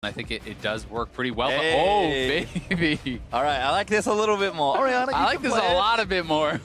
I think it does work pretty well. Hey. Oh, baby. All right, I like this a little bit more. Orianna, I like this a lot a bit more.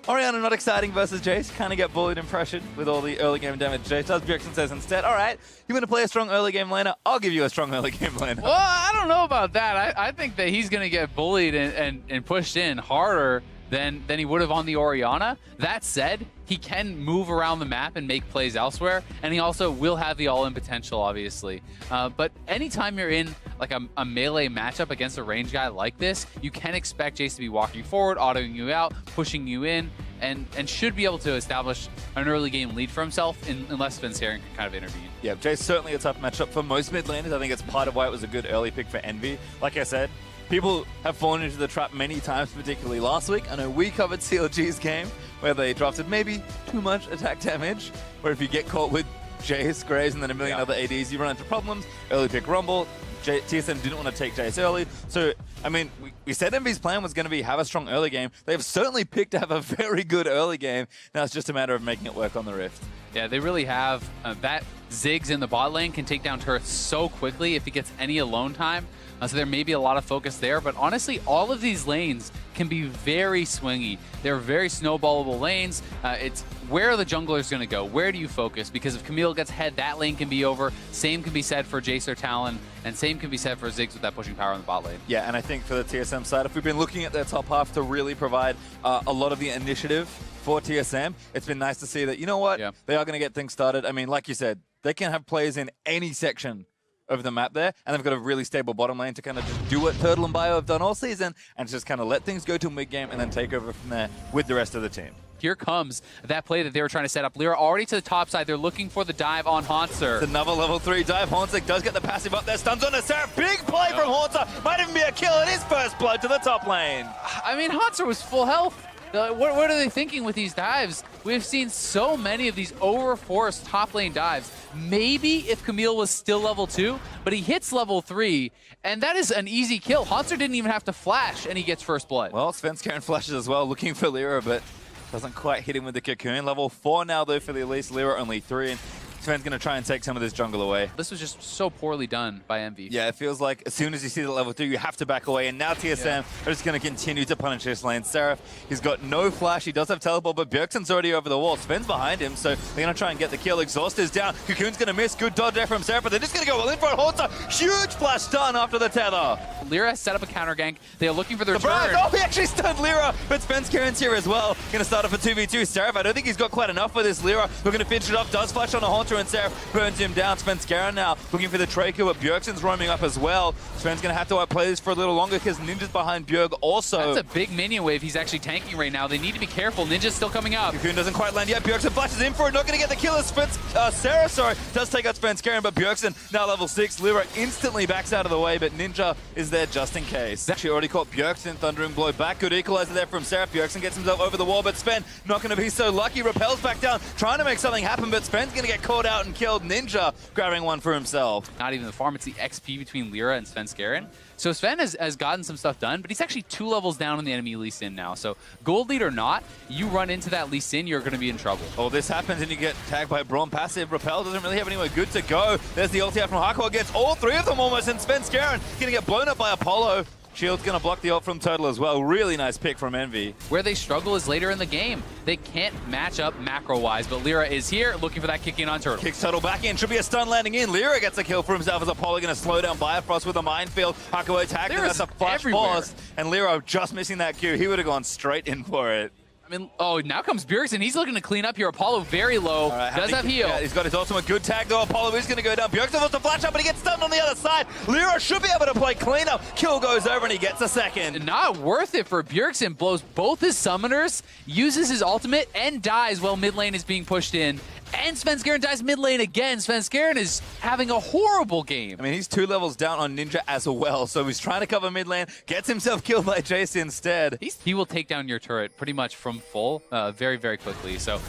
Orianna not exciting versus Jace. Kind of get bullied and pressured with all the early game damage Jace does. Bjergsen says instead, all right, you want to play a strong early game laner? I'll give you a strong early game laner. Well, I don't know about that. I think that he's going to get bullied and pushed in harder than he would have on the Orianna. That said, he can move around the map and make plays elsewhere, and he also will have the all-in potential, obviously. But anytime you're in like a melee matchup against a range guy like this, you can expect Jace to be walking forward, autoing you out, pushing you in, and should be able to establish an early game lead for himself unless Svenskeren can kind of intervene. Yeah, Jace certainly a tough matchup for most mid laners. I think it's part of why it was a good early pick for Envy. Like I said, people have fallen into the trap many times, particularly last week. I know we covered CLG's game where they drafted maybe too much attack damage, where if you get caught with Jace, Graves, and then a million other ADs, you run into problems. Early pick Rumble. TSM didn't want to take Jace early. So, I mean, we said Envy's plan was going to be have a strong early game. They've certainly picked to have a very good early game. Now it's just a matter of making it work on the Rift. Yeah, they really have. That Ziggs in the bot lane can take down turrets so quickly if he gets any alone time. So there may be a lot of focus there, but honestly, all of these lanes can be very swingy. They're very snowballable lanes. It's where are the junglers going to go? Where do you focus? Because if Camille gets head, that lane can be over. Same can be said for Jace or Talon, and same can be said for Ziggs with that pushing power on the bot lane. Yeah, and I think for the TSM side, if we've been looking at their top half to really provide a lot of the initiative for TSM, it's been nice to see that, you know what, they are going to get things started. I mean, like you said, they can have players in any section of the map there, and they've got a really stable bottom lane to kind of just do what Turtle and Bio have done all season and just kind of let things go to mid-game and then take over from there with the rest of the team. Here comes that play that they were trying to set up. Lyra already to the top side. They're looking for the dive on Haunter. It's another level 3 dive. Haunter does get the passive up there. Stuns on a Seraph. Big play from Haunter. Might even be a kill in his first blood to the top lane. I mean, Haunter was full health. What are they thinking with these dives? We've seen so many of these overforced top lane dives. Maybe if Camille was still level 2, but he hits level 3, and that is an easy kill. Haunter didn't even have to flash, and he gets first blood. Well, Svenskeren flashes as well, looking for Lyra, but doesn't quite hit him with the cocoon. Level 4 now, though, for the Elise. Lyra only 3. And Sven's going to try and take some of this jungle away. This was just so poorly done by Envy. Yeah, it feels like as soon as you see the level 2, you have to back away. And now TSM are just going to continue to punish this lane. Seraph, he's got no flash. He does have teleport, but Bjergsen's already over the wall. Sven's behind him, so they're going to try and get the kill. Exhaust is down. Cocoon's going to miss. Good dodge there from Seraph, but they're just going to go all in for a Haunter. Huge flash stun after the tether. Lyra has set up a counter gank. They are looking for their turn. Oh, he actually stunned Lyra, but Svenskeren's here as well. Going to start off a 2v2. Seraph, I don't think he's got quite enough for this Lyra. We're going to finish it off. Does flash on a Haunter, and Seraph burns him down. Svenskeren now looking for the Draco, but Bjergsen's roaming up as well. Sven's going to have to outplay this for a little longer because Ninja's behind Bjerg also. That's a big minion wave he's actually tanking right now. They need to be careful. Ninja's still coming up. Cocoon doesn't quite land yet. Bjergsen flashes in for it. Not going to get the kill. Sarah, does take out Svenskeren, but Bjergsen now level 6. Lyra instantly backs out of the way, but Ninja is there just in case. Actually already caught Bjergsen. Thundering blow back. Good equalizer there from Seraph. Bjergsen gets himself over the wall, but Sven not going to be so lucky. Repels back down, trying to make something happen, but Sven's going to get caught out and killed. Ninja grabbing one for himself. Not even the farm, it's the XP between Lyra and Svenskeren. So Sven has gotten some stuff done, but he's actually 2 levels down on the enemy Lee Sin now. So gold lead or not, you run into that Lee Sin, you're going to be in trouble. Oh, this happens and you get tagged by Braum passive. Repel doesn't really have anywhere good to go. There's the ulti out from Hardcore, gets all 3 of them almost, and Svenskeren going to get blown up by Apollo. Shield's going to block the ult from Turtle as well. Really nice pick from Envy. Where they struggle is later in the game. They can't match up macro-wise, but Lyra is here looking for that kick in on Turtle. Kicks Turtle back in. Should be a stun landing in. Lyra gets a kill for himself as Apollo going to slow down Bifrost with a minefield. Hakuo attacked, and that's a flash force. And Lyra just missing that Q. He would have gone straight in for it. I mean, oh, now comes Bjergsen. He's looking to clean up here. Apollo very low. Right, does have heal. Yeah, he's got his ultimate. Good tag though. Apollo is going to go down. Bjergsen wants to flash up, but he gets stunned on the other side. Lyra should be able to play cleanup. Kill goes over, and he gets a second. Not worth it for Bjergsen. Blows both his summoners, uses his ultimate, and dies while mid lane is being pushed in. And Svenskeren dies mid lane again. Svenskeren is having a horrible game. I mean, he's 2 levels down on Ninja as well, so he's trying to cover mid lane, gets himself killed by Jace instead. He will take down your turret pretty much from full very, very quickly. So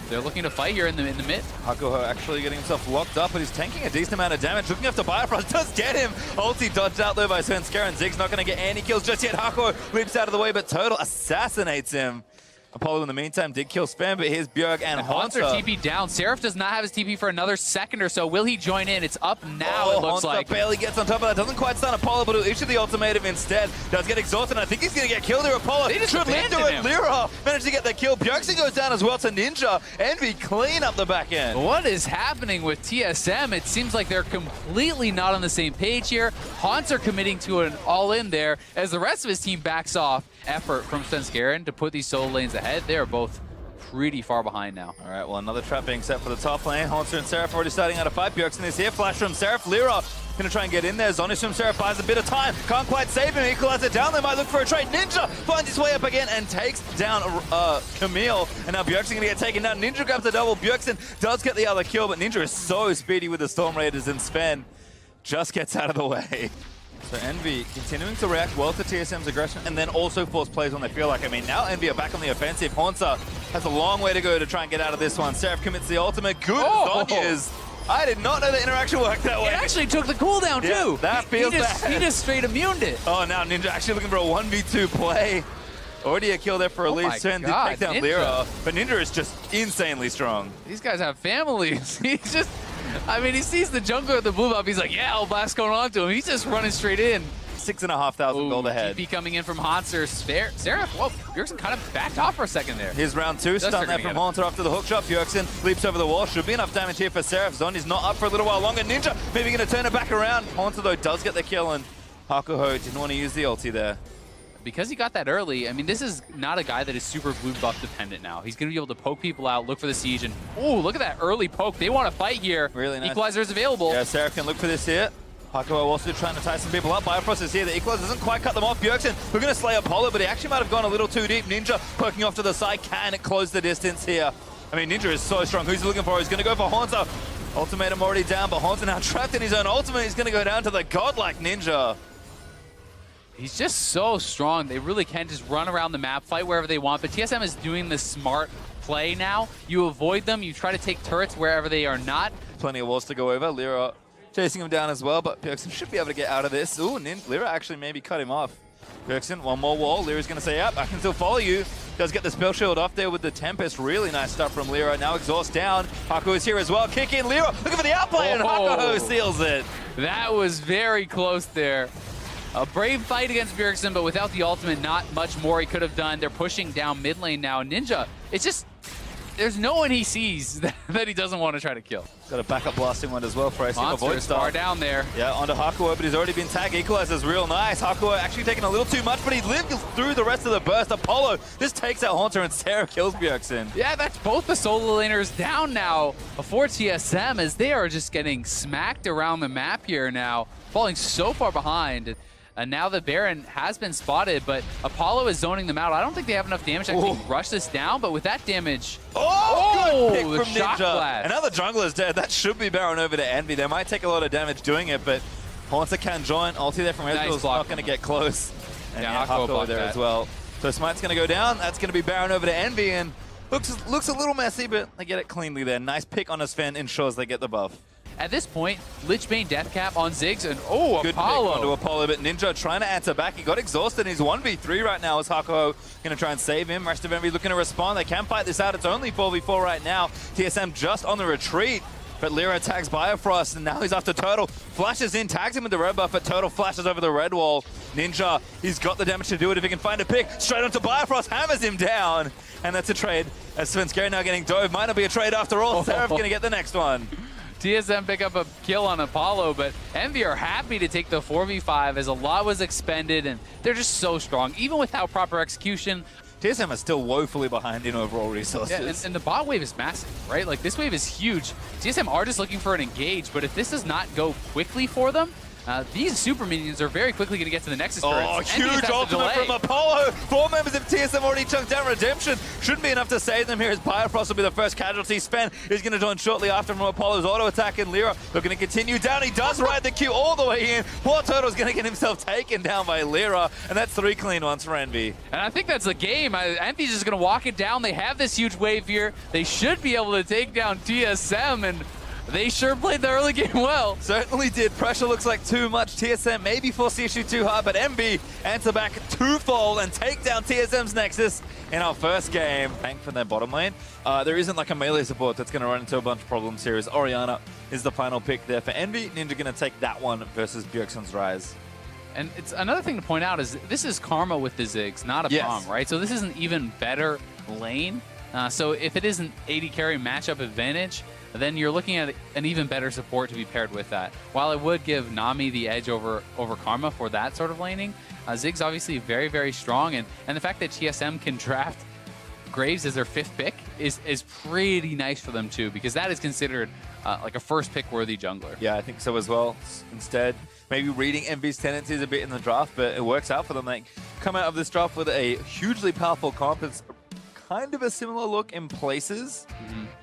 they're looking to fight here in the mid. Hakuo actually getting himself locked up, but he's tanking a decent amount of damage. Looking after Bifrost, does get him. Ulti dodged out though by Svenskeren. Ziggs not going to get any kills just yet. Hakuo leaps out of the way, but Turtle assassinates him. Apollo in the meantime did kill Sven, but here's Bjerg and Haunter Haunter. TP down. Seraph does not have his TP for another second or so. Will he join in? It's up now, it looks Haunter like. barely gets on top of that. Doesn't quite stun Apollo, but he'll issue the ultimatum instead. Does get exhausted, and I think he's going to get killed here. Apollo They just should land landed it. him. Lyra managed to get the kill. Bjergsen goes down as well to Ninja. Envy clean up the back end. What is happening with TSM? It seems like they're completely not on the same page here. Haunter committing to an all-in there as the rest of his team backs off. Effort from Svenskeren to put these solo lanes ahead. They are both pretty far behind now. All right, well, another trap being set for the top lane. Haunter and Seraph already starting out a fight. Bjergsen is here. Flash from Seraph. Lyra gonna try and get in there. Zonish from Seraph buys a bit of time. Can't quite save him. Equalizer down. They might look for a trade. Ninja finds his way up again and takes down Camille. And now Bjergsen gonna get taken down. Ninja grabs a double. Bjergsen does get the other kill, but Ninja is so speedy with the Storm Raiders, and Sven just gets out of the way. So Envy continuing to react well to TSM's aggression and then also force plays when they feel like. I mean, now Envy are back on the offensive. Haunter has a long way to go to try and get out of this one. Seraph commits the ultimate. Good Zonyas. I did not know the interaction worked that way. It actually took the cooldown too. Yeah, that feels bad. He just straight immuned it. Oh, now Ninja actually looking for a 1v2 play. Already a kill there for Elise. Sven did take down Lyra, but Ninja is just insanely strong. These guys have families. He's just, I mean, he sees the jungler at the blue buff. He's like, yeah, I'll blast going on to him. He's just running straight in. 6,500 gold ahead. TP coming in from Haunter. Seraph, whoa, Bjergsen kind of backed off for a second there. Here's round two. Stun there from Haunter after the hook shot. Bjergsen leaps over the wall. Should be enough damage here for Seraph. Zony's not up for a little while longer. Ninja maybe going to turn it back around. Haunter, though, does get the kill, and Hakuho didn't want to use the ulti there. Because he got that early, I mean, this is not a guy that is super blue buff dependent now. He's going to be able to poke people out, look for the siege, and ooh, look at that early poke. They want to fight here. Really nice. Equalizer is available. Yeah, Seraph can look for this here. Hakuho also trying to tie some people up. Bifrost is here. The Equalizer doesn't quite cut them off. Bjergsen, we're going to slay Apollo, but he actually might have gone a little too deep. Ninja poking off to the side. Can it close the distance here? I mean, Ninja is so strong. Who's he looking for? He's going to go for Haunter. Ultimatum already down, but Haunter now trapped in his own ultimate. He's going to go down to the godlike Ninja. He's just so strong. They really can just run around the map, fight wherever they want. But TSM is doing the smart play now. You avoid them. You try to take turrets wherever they are not. Plenty of walls to go over. Lyra chasing him down as well, but Bjergsen should be able to get out of this. Ooh, Lyra actually maybe cut him off. Bjergsen, one more wall. Lyra's going to say, yep, I can still follow you. Does get the spell shield off there with the Tempest. Really nice stuff from Lyra. Now exhaust down. Hakuho is here as well. Kick in Lyra. Looking for the outplay, and Hakuho seals it. That was very close there. A brave fight against Bjergsen, but without the ultimate, not much more he could have done. They're pushing down mid lane now. Ninja, it's just, there's no one he sees that he doesn't want to try to kill. Got a backup blasting one as well for Icing. Monster is far down there. Yeah, onto Hakuho, but he's already been tagged. Equalizer's real nice. Hakuho actually taking a little too much, but he lived through the rest of the burst. Apollo just takes out Haunter, and Seraph kills Bjergsen. Yeah, that's both the solo laners down now for TSM as they are just getting smacked around the map here now, falling so far behind. And now the Baron has been spotted, but Apollo is zoning them out. I don't think they have enough damage to actually rush this down, but with that damage... good pick from shock Ninja. blast. And now the jungler is dead. That should be Baron over to Envy. They might take a lot of damage doing it, but Haunter can join. Ulti there from Ezreal is not going to get close. And yeah, Hakuho there as well. So Smite's going to go down. That's going to be Baron over to Envy, and looks a little messy, but they get it cleanly there. Nice pick on a Sven, ensures they get the buff. At this point, Lichbane Deathcap on Ziggs, and good Apollo. Pick onto Apollo, but Ninja trying to answer back. He got exhausted, and he's 1v3 right now as Hakuho going to try and save him. Rest of Envy looking to respond. They can fight this out. It's only 4v4 right now. TSM just on the retreat, but Lyra tags Bifrost, and now he's after Turtle. Flashes in, tags him with the red buff, but Turtle flashes over the red wall. Ninja, he's got the damage to do it if he can find a pick. Straight onto Bifrost, hammers him down, and that's a trade. As Svenskeren now getting dove. Might not be a trade after all. Seraph going to get the next one. TSM pick up a kill on Apollo, but Envy are happy to take the 4v5 as a lot was expended, and they're just so strong. Even without proper execution, TSM is still woefully behind in overall resources. Yeah, and the bot wave is massive, right? Like, this wave is huge. TSM are just looking for an engage, but if this does not go quickly for them, these super minions are very quickly going to get to the Nexus turrets. Oh, huge ultimate from Apollo. 4 members of TSM already chunked down Redemption. Shouldn't be enough to save them here as Bifrost will be the first casualty. Sven is going to join shortly after from Apollo's auto attack, and Lyra looking to continue down. He does ride the queue all the way in. Poor Turtle's going to get himself taken down by Lyra, and that's 3 clean ones for Envy. And I think that's the game. Envy's just going to walk it down. They have this huge wave here. They should be able to take down TSM, and They sure played the early game well. Certainly did. Pressure looks like too much. TSM maybe force the issue too hard, but EnVy answer back twofold and take down TSM's Nexus in our first game. Bank from their bottom lane. There isn't like a melee support that's going to run into a bunch of problems here, as Orianna is the final pick there for EnVy. Ninja going to take that one versus Bjergsen's Rise. And it's another thing to point out is this is Karma with the Ziggs, not a bomb, right? So this is an even better lane. So if it is an AD carry matchup advantage, then you're looking at an even better support to be paired with that. While it would give Nami the edge over Karma for that sort of laning, Ziggs obviously very, very strong. And the fact that TSM can draft Graves as their 5th pick is pretty nice for them too, because that is considered like a first pick worthy jungler. Yeah, I think so as well. Instead, maybe reading EnVy's tendencies a bit in the draft, but it works out for them. They come out of this draft with a hugely powerful comp. It's kind of a similar look in places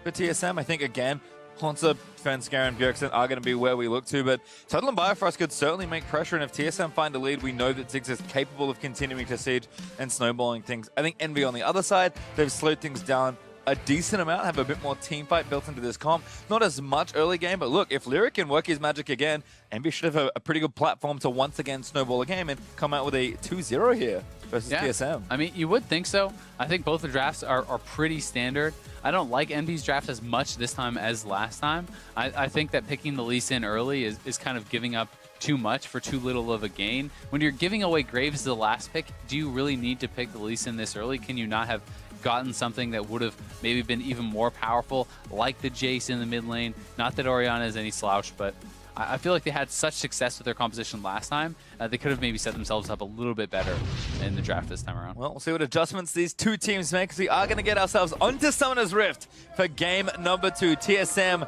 for TSM. I think, again, Hauntzer, Svenskeren, and Bjergsen are going to be where we look to, but Total and Bifrost could certainly make pressure, and if TSM find a lead, we know that Ziggs is capable of continuing to siege and snowballing things. I think EnVy on the other side, they've slowed things down a decent amount, have a bit more team fight built into this comp. Not as much early game, but look, if Lyric can work his magic again, EnVy should have a pretty good platform to once again snowball a game and come out with a 2-0 here versus TSM. I mean, you would think so. I think both the drafts are pretty standard. I don't like EnVy's draft as much this time as last time. I think that picking the Lee Sin early is kind of giving up too much for too little of a gain. When you're giving away Graves the last pick, do you really need to pick the Lee Sin this early? Can you not have gotten something that would have maybe been even more powerful, like the Jace in the mid lane? Not that Orianna is any slouch, but I feel like they had such success with their composition last time. They could have maybe set themselves up a little bit better in the draft this time around. Well, we'll see what adjustments these two teams make, because we are going to get ourselves onto Summoner's Rift for game number 2. TSM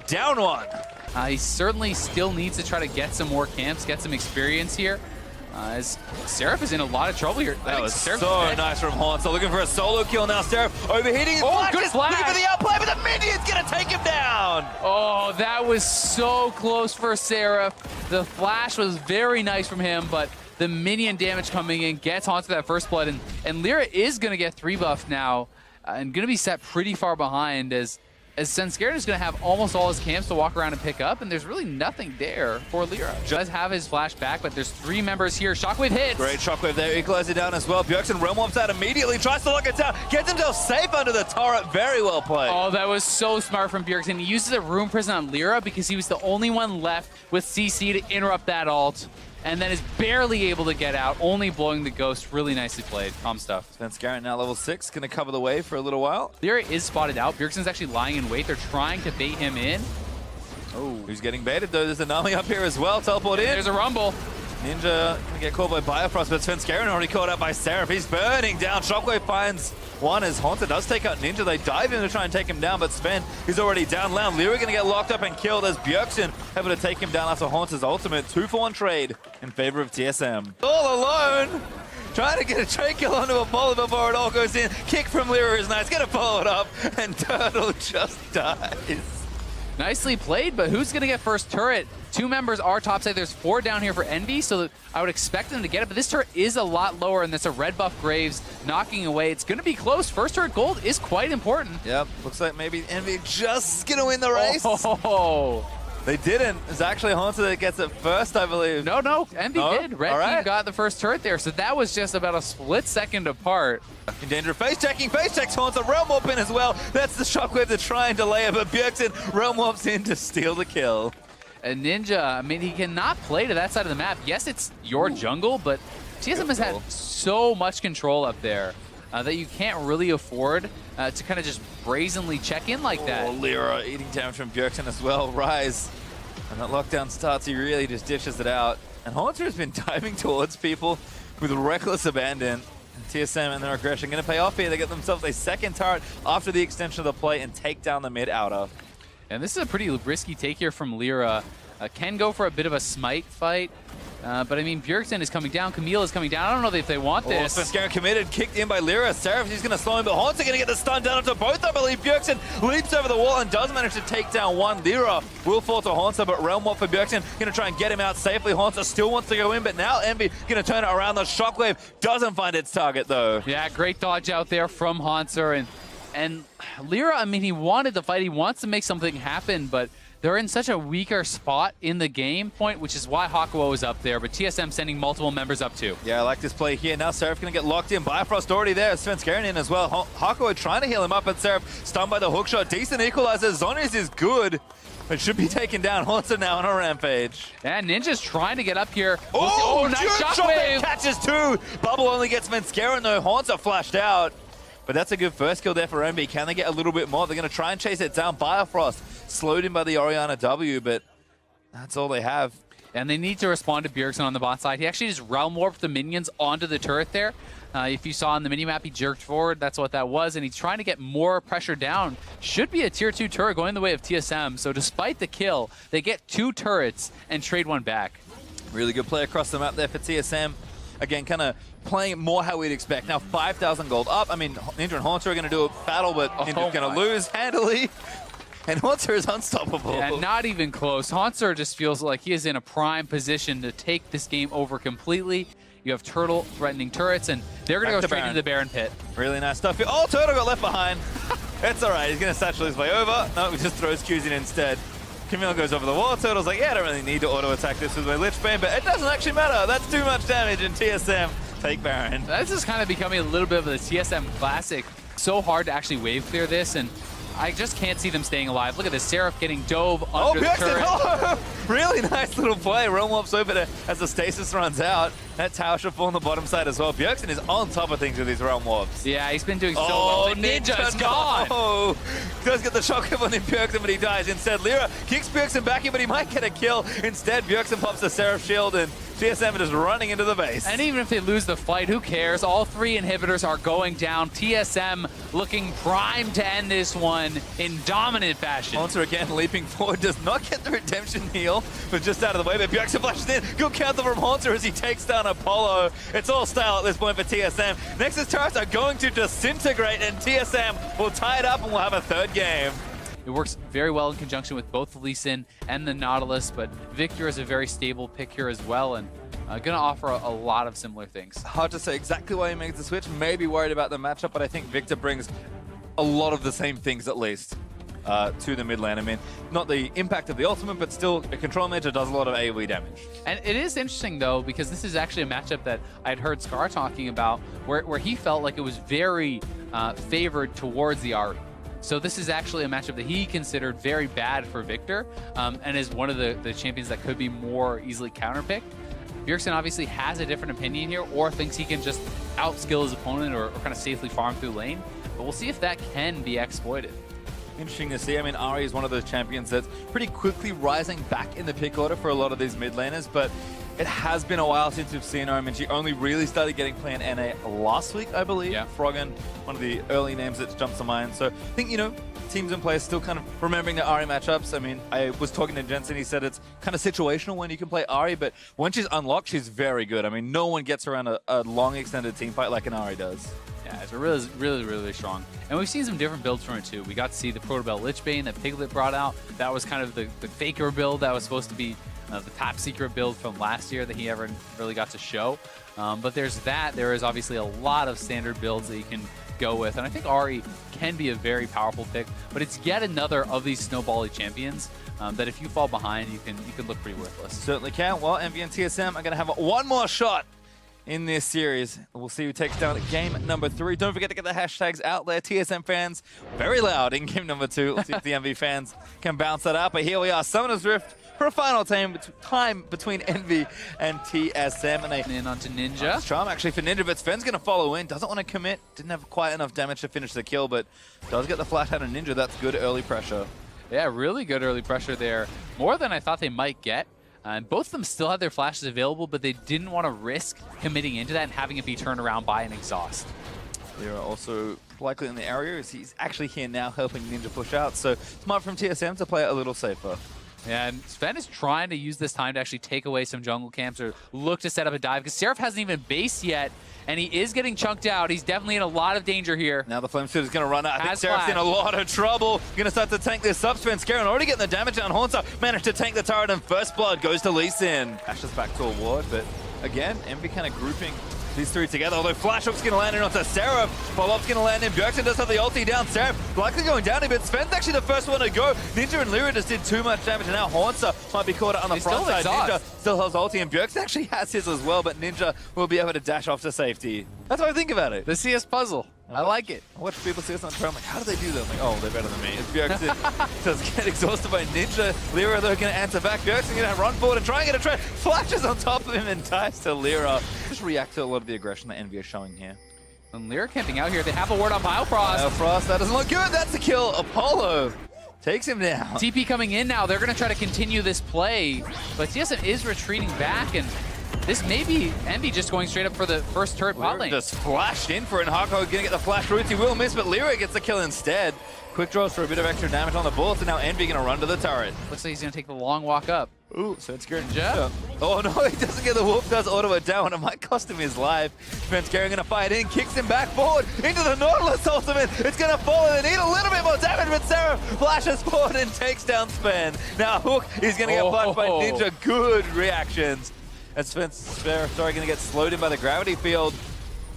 down 1. He certainly still needs to try to get some more camps, get some experience here. As Seraph is in a lot of trouble here. That was so nice from Hauntzer. Looking for a solo kill now. Seraph overheating. Good flash. Looking for the outplay, but the minion's going to take him down. Oh, that was so close for Seraph. The flash was very nice from him, but the minion damage coming in gets Hauntzer that first blood. And Lyra is going to get 3 buff now and going to be set pretty far behind as Svenskeren is going to have almost all his camps to walk around and pick up, and there's really nothing there for Lyra. Does have his flash back, but there's 3 members here. Shockwave hits. Great Shockwave there, equalizes it down as well. Bjergsen realm wants out immediately, tries to lock it down, gets himself safe under the turret. Very well played. Oh, that was so smart from Bjergsen. He uses a Rune Prison on Lyra because he was the only one left with CC to interrupt that ult, and then is barely able to get out, only blowing the ghost. Really nicely played. Calm stuff. Svenskeren now level 6, going to cover the wave for a little while. Lyra is spotted out. Bjergsen's actually lying in wait. They're trying to bait him in. Oh, who's getting baited though? There's a Nami up here as well. Teleport in. There's a rumble. Ninja gonna get caught by Bifrost, but Svenskeren already caught out by Seraph. He's burning down. Shockwave finds one as Hauntzer does take out Ninja. They dive in to try and take him down, but Sven is already down. Loud. Lyra gonna get locked up and killed as Bjergsen able to take him down after Hauntzer's ultimate. 2-for-1 trade in favor of TSM. All alone, trying to get a trade kill onto a bowler before it all goes in. Kick from Lyra is nice. Gonna follow it up, and Turtle just dies. Nicely played, but who's going to get first turret? 2 members are topside. There's 4 down here for EnVy, so I would expect them to get it, but this turret is a lot lower, and that's a red buff Graves knocking away. It's going to be close. First turret gold is quite important. Yep, looks like maybe EnVy just going to win the race. Oh. They didn't. It's actually Hauntzer that gets it first, I believe. No, EnVy did. Red team got the first turret there, so that was just about a split second apart. In danger, face checks Hauntzer, realm warp in as well. That's the Shockwave to try and delay it, but Bjergsen realm warps in to steal the kill. And Ninja, I mean, he cannot play to that side of the map. Yes, it's your jungle, but TSM has had so much control up there that you can't really afford to kind of just brazenly check in like that. Oh, Lyra eating damage from Bjergsen as well. Rise. And that lockdown starts, he really just dishes it out. And Hauntzer has been diving towards people with reckless abandon. And TSM and their aggression going to pay off here. They get themselves a second turret after the extension of the play and take down the mid outer. And this is a pretty risky take here from Lyra. Can go for a bit of a smite fight. But I mean, Bjergsen is coming down, Camille is coming down. I don't know if they want this. Svenskeren committed, kicked in by Lyra. Seraph, he's going to slow him, but Hauntzer going to get the stun down onto both, I believe. Bjergsen leaps over the wall and does manage to take down one. Lyra will fall to Hauntzer, but Realm Warp for Bjergsen going to try and get him out safely. Hauntzer still wants to go in, but now EnVy going to turn it around. The Shockwave doesn't find its target, though. Yeah, great dodge out there from Hauntzer. And Lyra, I mean, he wanted the fight. He wants to make something happen, but they're in such a weaker spot in the game point, which is why Hakuo is up there, but TSM sending multiple members up too. Yeah, I like this play here. Now Seraph going to get locked in. Bifrost already there. Svenskeren in as well. Hakuo trying to heal him up, but Seraph stunned by the hookshot. Decent equalizer. Zonius is good, but should be taken down. Haunter now on a rampage. And Ninja's trying to get up here. Oh, nice shockwave! shockwave! Catches two. Bubble only gets Svenskeren though. Haunter flashed out. But that's a good first kill there for Envy. Can they get a little bit more? They're going to try and chase it down. Bifrost slowed in by the Orianna W, but that's all they have. And they need to respond to Bjergsen on the bot side. He actually just realm warped the minions onto the turret there. If you saw on the minimap, he jerked forward. That's what that was. And he's trying to get more pressure down. Should be a tier 2 turret going the way of TSM. So despite the kill, they get 2 turrets and trade one back. Really good play across the map there for TSM. Again, kind of playing more how we'd expect. Now 5,000 gold up. I mean, Ninja and Haunter are going to do a battle, but Ninja's going to lose handily. And Haunter is unstoppable. Yeah, not even close. Haunter just feels like he is in a prime position to take this game over completely. You have Turtle threatening turrets, and they're going to go straight into the Baron pit. Really nice stuff here. Oh, Turtle got left behind. It's all right. He's going to satchel his way over. No, he just throws Q's in instead. Camille goes over the wall. Turtle's like, yeah, I don't really need to auto-attack this with my Lich Bane, but it doesn't actually matter. That's too much damage, and TSM take Baron. This is kind of becoming a little bit of a TSM classic. So hard to actually wave clear this, and I just can't see them staying alive. Look at this, Seraph getting dove under the turret. Oh, really nice little play. Realm Warp's over there as the stasis runs out. That tower should fall on the bottom side as well. Bjergsen is on top of things with these Realm Warps. Yeah, he's been doing so well. The Ninja's gone. Oh, does get the shock on Bjergsen, but he dies. Instead, Lyra kicks Bjergsen back in, but he might get a kill. Instead, Bjergsen pops the Seraph shield, and TSM is running into the base. And even if they lose the fight, who cares? All 3 inhibitors are going down. TSM looking primed to end this one in dominant fashion. Haunter again leaping forward, does not get the redemption heal, but just out of the way. But Bjergsen flashes in. Good counter from Haunter as he takes down Apollo. It's all style at this point for TSM. Nexus turrets are going to disintegrate, and TSM will tie it up and we'll have a third game. It works very well in conjunction with both the Lee Sin and the Nautilus, but Victor is a very stable pick here as well, and going to offer a lot of similar things. Hard to say exactly why he makes the switch. Maybe worried about the matchup, but I think Victor brings a lot of the same things at least to the mid lane. I mean, not the impact of the ultimate, but still a control major does a lot of AoE damage. And it is interesting, though, because this is actually a matchup that I'd heard Scar talking about where he felt like it was very favored towards the Ahri. So this is actually a matchup that he considered very bad for Victor, and is one of the champions that could be more easily counterpicked. Bjergsen obviously has a different opinion here, or thinks he can just outskill his opponent or kind of safely farm through lane. But we'll see if that can be exploited. Interesting to see. I mean, Ahri is one of those champions that's pretty quickly rising back in the pick order for a lot of these mid laners, but it has been a while since we've seen her. I mean, she only really started getting play in NA last week, I believe. Yeah. Froggen, one of the early names that jumps to mind. So I think, you know, teams and players still kind of remembering the Ahri matchups. I mean, I was talking to Jensen, he said it's kind of situational when you can play Ahri, but when she's unlocked, she's very good. I mean, no one gets around a long extended team fight like an Ahri does. Yeah, it's really strong. And we've seen some different builds from it too. We got to see the Protobell Lich Bane that Piglet brought out. That was kind of the faker build that was supposed to be the top secret build from last year that he never really got to show. But there's that. There is obviously a lot of standard builds that you can go with. And I think Ahri can be a very powerful pick, but it's yet another of these snowbally champions that if you fall behind, you can look pretty worthless. Certainly can. Well, Envy and TSM are going to have one more shot in this series. We'll see who takes down game number 3. Don't forget to get the hashtags out there. TSM fans, very loud in game number 2. Let's see if the Envy fans can bounce that out. But here we are, Summoner's Rift for a final time between Envy and TSM. And they in onto Ninja. Charm actually for Ninja, but Sven's going to follow in. Doesn't want to commit. Didn't have quite enough damage to finish the kill, but does get the flat out of Ninja. That's good early pressure. Yeah, really good early pressure there. More than I thought they might get. And both of them still had their flashes available, but they didn't want to risk committing into that and having it be turned around by an exhaust. They are also likely in the area as he's actually here now helping Ninja push out. So smart from TSM to play it a little safer. Yeah, and Sven is trying to use this time to actually take away some jungle camps or look to set up a dive because Seraph hasn't even based yet, and he is getting chunked out. He's definitely in a lot of danger here. Now the Flame Suit is going to run out. I think Seraph's in a lot of trouble. Going to start to tank this up. Svenskeren already getting the damage on Haunter. Managed to tank the turret, and first blood goes to Lee Sin. Ashes back to a ward, but again, Envy kind of grouping These three together, although Flash Hook's going to land in onto Seraph. Follow-up's going to land in. Bjergsen does have the ulti down. Seraph likely going down a bit. Sven's actually the first one to go. Ninja and Lyra just did too much damage, and now Haunter might be caught on the front side. Ninja still has ulti, and Bjergsen actually has his as well, but Ninja will be able to dash off to safety. That's what I think about it. The CS puzzle. I like it. I watch people see us on Twitter. I'm like, how do they do that? I'm like, oh, they're better than me. It's Bjergsen does get exhausted by Ninja. Lyra, though, going to answer back. Bjergsen going to run forward and try and get a trade. Flashes on top of him and dies to Lyra. Just react to a lot of the aggression that EnVy is showing here. And Lyra camping out here. They have a ward on Biofrost. Biofrost, that doesn't look good. That's a kill. Apollo takes him down. TP coming in now. They're going to try to continue this play, but TSM is retreating back, and this may be EnVy just going straight up for the first turret bot lane. Just flashed in for it, and Hako going to get the flash roots. He will miss, but Lyra gets the kill instead. Quick draws for a bit of extra damage on the board, so now EnVy going to run to the turret. Looks like he's going to take the long walk up. Ooh, so it's good. Ninja. Oh no, he doesn't get the whoop, does auto it down, and it might cost him his life. Svenskeren going to fight in, kicks him back forward into the Nautilus ultimate. It's going to fall, and they need a little bit more damage, but Seraph flashes forward and takes down Sven. Now Hook is going to get flashed by Ninja. Good reactions. And Svenskeren, going to get slowed in by the gravity field.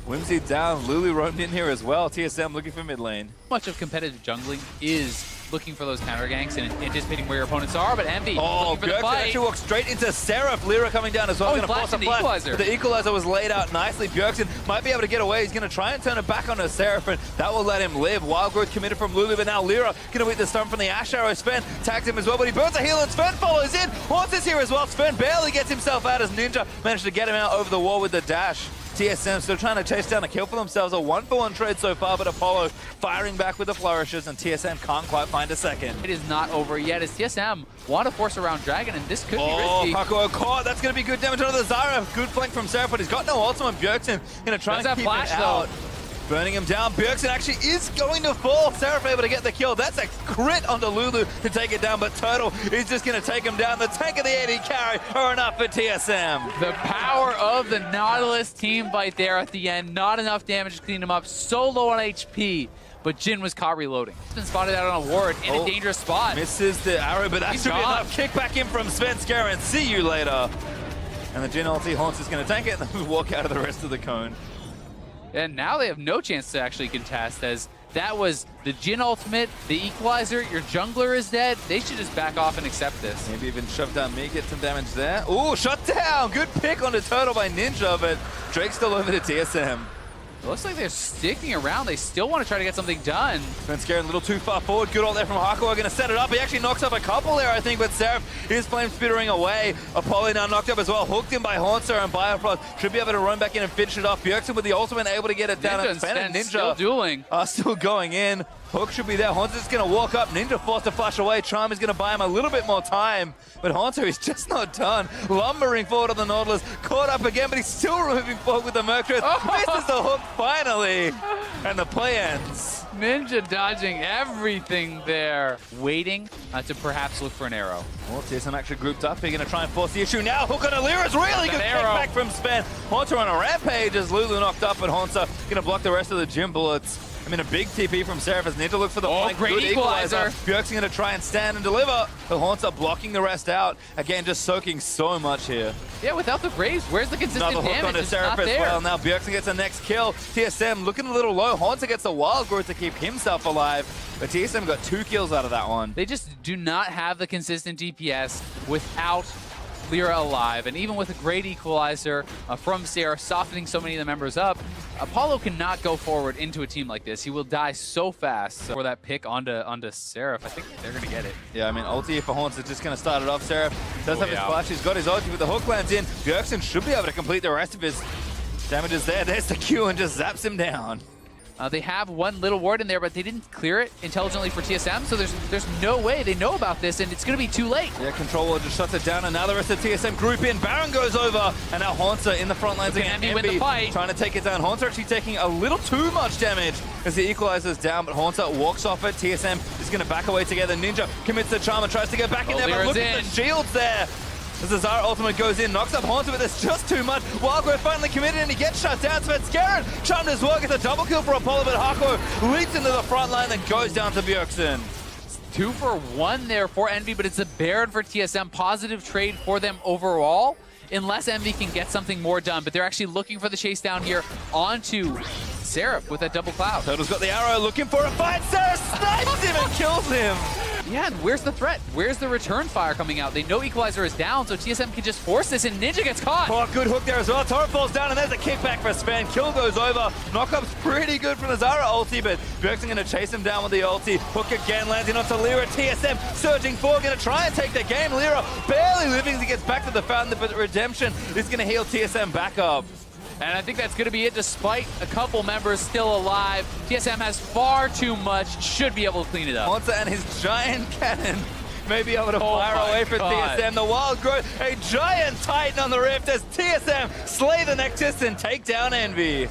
Whimsy down, Lulu roamed in here as well. TSM looking for mid lane. Much of competitive jungling is looking for those counter ganks and anticipating where your opponents are, but EnVy looking for the fight. Actually walks straight into Seraph. Lyra coming down as well. Oh, he flashed in the equalizer. The equalizer was laid out nicely. Bjergsen might be able to get away. He's going to try and turn it back onto Seraph, and that will let him live. Wild Growth committed from Lulu, but now Lyra going to wait the stun from the Ash Arrow. Sven tags him as well, but he burns a heal, and Sven follows in. Haunts is here as well. Sven barely gets himself out as Ninja managed to get him out over the wall with the dash. TSM still trying to chase down a kill for themselves. A 1-for-1 trade so far, but Apollo firing back with the flourishes, and TSM can't quite find a second. It is not over yet as TSM want to force around Dragon, and this could be risky. Oh, Hako caught. That's going to be good damage onto the Zyra. Good flank from Seraph, but he's got no ultimate. Bjergsen going to try and keep it out. Burning him down. Bjergsen actually is going to fall. Seraph able to get the kill. That's a crit onto Lulu to take it down, but Turtle is just going to take him down. The tank and the AD carry are enough for TSM. The power of the Nautilus team fight there at the end. Not enough damage to clean him up. So low on HP, but Jin was caught reloading. He's been spotted out on a ward in a dangerous spot. Misses the arrow, but that should be enough. Kick back in from Svenskeren. See you later. And the Jin ulti, Haunts is going to tank it and then walk out of the rest of the cone. And now they have no chance to actually contest, as that was the Jin ultimate, the equalizer, your jungler is dead. They should just back off and accept this. Maybe even shove down me, get some damage there. Ooh, shut down! Good pick on the Turtle by Ninja, but Drake's still over to TSM. It looks like they're sticking around. They still want to try to get something done. Svenskeren a little too far forward. Good ult there from Hako. Going to set it up. He actually knocks up a couple there, I think, but Seraph is flame spittering away. Apollo now knocked up as well. Hooked in by Haunter, and Biofrost should be able to run back in and finish it off. Bjergsen with the ultimate able to get it down. Ninja and Ninja still dueling. Still going in. Hook should be there. Haunter's going to walk up. Ninja forced to flash away. Charm is going to buy him a little bit more time, but Haunter is just not done. Lumbering forward on the Nautilus. Caught up again, but he's still moving forward with the Mercury. Misses the hook finally, and the play ends. Ninja dodging everything there. Waiting to perhaps look for an arrow. Well, TSM actually grouped up. They're going to try and force the issue now. Hook on Alira's really good kickback from Sven. Haunter on a rampage as Lulu knocked up, but Haunter going to block the rest of the gym bullets. I mean, a big TP from Seraph as Ninja looks for the flank. Great equalizer. Bjergsen going to try and stand and deliver. The Haunter blocking the rest out. Again, just soaking so much here. Yeah, without the Graves, where's the consistent damage? Another hook onto Seraph as well. Now Bjergsen gets the next kill. TSM looking a little low. Haunter gets the Wild Growth to keep himself alive. But TSM got 2 kills out of that one. They just do not have the consistent DPS without Lyra alive, and even with a great equalizer from Sierra softening so many of the members up, Apollo cannot go forward into a team like this. He will die so fast. So for that pick onto Seraph, I think they're going to get it. Yeah, I mean, ulti for Haunts is just going to start it off. Seraph does have his flash. He's got his ulti, but the hook lands in. Bjergsen should be able to complete the rest of his damages there. There's the Q and just zaps him down. They have one little ward in there, but they didn't clear it intelligently for TSM, so there's no way they know about this, and it's going to be too late. Yeah, Control Ward just shuts it down, and now the rest of TSM group in. Baron goes over, and now Haunter in the front lines again. EnVy win the fight. Trying to take it down. Haunter actually taking a little too much damage as the equalizer's down, but Haunter walks off it. TSM is going to back away together. Ninja commits the charm and tries to get back in there, but look at the shields there. As the Zyra ultimate goes in, knocks up Haunter, but there's just too much. Wild Growth finally committed, and he gets shut down. Svenskeren charmed as well, gets a double kill for Apollo, but Hako leaps into the front line and goes down to Bjergsen. 2 for 1 there for EnVy, but it's a Baron for TSM. Positive trade for them overall. unless EnVy can get something more done. But they're actually looking for the chase down here onto Seraph with that double cloud. Turtle's got the arrow, looking for a fight. Seraph snipes him and kills him. Yeah, and where's the threat? Where's the return fire coming out? They know Equalizer is down, so TSM can just force this, and Ninja gets caught. Oh, good hook there as well. Torrent falls down, and there's a kickback for Sven. Kill goes over. Knockup's pretty good from the Zara ulti, but Bjergsen going to chase him down with the ulti. Hook again, landing onto Lyra. TSM surging forward, going to try and take the game. Lyra barely living as he gets back to the fountain, but Redemption is going to heal TSM back up. And I think that's going to be it, despite a couple members still alive. TSM has far too much, should be able to clean it up. Monster and his giant cannon may be able to fire away for God. TSM. The Wild Growth, a giant Titan on the Rift as TSM slay the Nexus and take down EnVy.